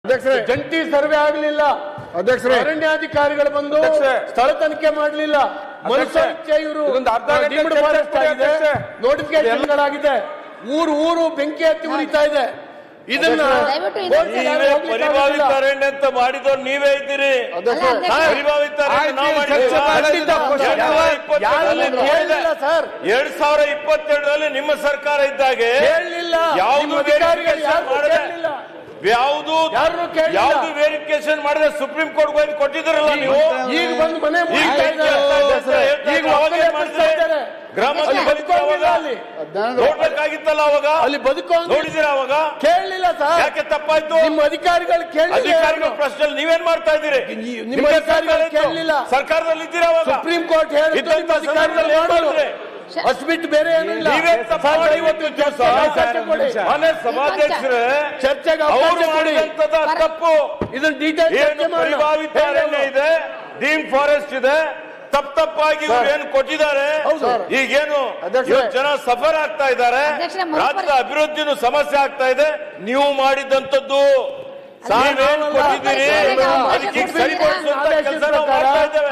ಅಧ್ಯಕ್ಷರೇ, ಜಂಟಿ ಸರ್ವೆ ಆಗಲಿಲ್ಲ. ಅಧ್ಯಕ್ಷರೇ, ಅರಣ್ಯಾಧಿಕಾರಿಗಳು ಬಂದು ಸ್ಥಳ ತನಿಖೆ ಮಾಡಲಿಲ್ಲ. ಮನುಷ್ಯ ಇವರು ನೋಟಿಫಿಕೇಶನ್ಗಳಾಗಿದೆ. ಊರು ಬೆಂಕಿ ಹತ್ತಿ ಉರಿತಾ ಇದೆ. ಇದನ್ನ ಪರಿಭಾವಿತ ಅರಣ್ಯ ಅಂತ ಮಾಡಿದವ್ರು ನೀವೇ ಇದ್ದೀರಿ. ಪರಿಭಾವಿತ ಅರಣ್ಯ ನಾವು ಸರ್ 2022ರಲ್ಲಿ ನಿಮ್ಮ ಸರ್ಕಾರ ಇದ್ದಾಗೆ ಯಾವುದು ವೆರಿಫಿಕೇಶನ್ ಮಾಡಿದ್ರೆ ಸುಪ್ರೀಂ ಕೋರ್ಟ್ ಹೋಗಿ ಕೊಟ್ಟಿದ್ರಲ್ಲ ನೀವು. ಈಗ ಬಂದು ಮನೆ ನೋಡ್ಬೇಕಾಗಿತ್ತಲ್ಲ ಅವಾಗ, ಅಲ್ಲಿ ಬದುಕೋ ನೋಡಿದಿರ ಅವಾಗ? ಕೇಳಲಿಲ್ಲ ಸರ್. ಯಾಕೆ ತಪ್ಪಾಯ್ತು? ನಿಮ್ಮ ಅಧಿಕಾರಿಗಳು ಅಧಿಕಾರಿಗಳ ಪ್ರಶ್ನೆ ನೀವೇನ್ ಮಾಡ್ತಾ ಇದ್ದೀರಿ? ನಿಮ್ಮ ಅಧಿಕಾರಿಗಳು ಕೇಳಲಿಲ್ಲ. ಸರ್ಕಾರದಲ್ಲಿ ಇದ್ದೀರಾ ಅವಾಗ? ಸುಪ್ರೀಂ ಕೋರ್ಟ್ ಹೇಳಿದ್ರೆ ಅಧಿಕಾರಿಗಳು ಮಾಡಿದ್ರು. ಅಷ್ಟು ಬಿಟ್ಟು ಬೇರೆ ಏನಿಲ್ಲ. ನೀವೇ ಇವತ್ತು ಮನೆ ಸಭಾಧ್ಯಕ್ಷರೇ ಚರ್ಚೆಗೆ ಅವರು ಮಾಡಿದಂತದ ತಪ್ಪು. ಇದನ್ನ ಡೀಟೇಲ್ ಏನು ಪರಿಭಾವಿತ ಅರಣ್ಯ ಇದೆ, ಡೀಮ್ ಫಾರೆಸ್ಟ್ ಇದೆ, ತಪ್ಪಾಗಿ ಏನು ಕೊಟ್ಟಿದ್ದಾರೆ. ಈಗೇನು ಜನ ಸಫರ್ ಆಗ್ತಾ ಇದ್ದಾರೆ, ರಾಜ್ಯದ ಅಭಿವೃದ್ಧಿನೂ ಸಮಸ್ಯೆ ಆಗ್ತಾ ಇದೆ. ನೀವು ಮಾಡಿದಂತದ್ದು ನೀವೇನು ಕೊಟ್ಟಿದ್ದೀರಿ ಅದಕ್ಕೆ ಸರಿಪಡಿಸುವಂತ ಕೆಲಸ ನಾವು ಮಾಡ್ತಾ ಇದ್ದೇವೆ.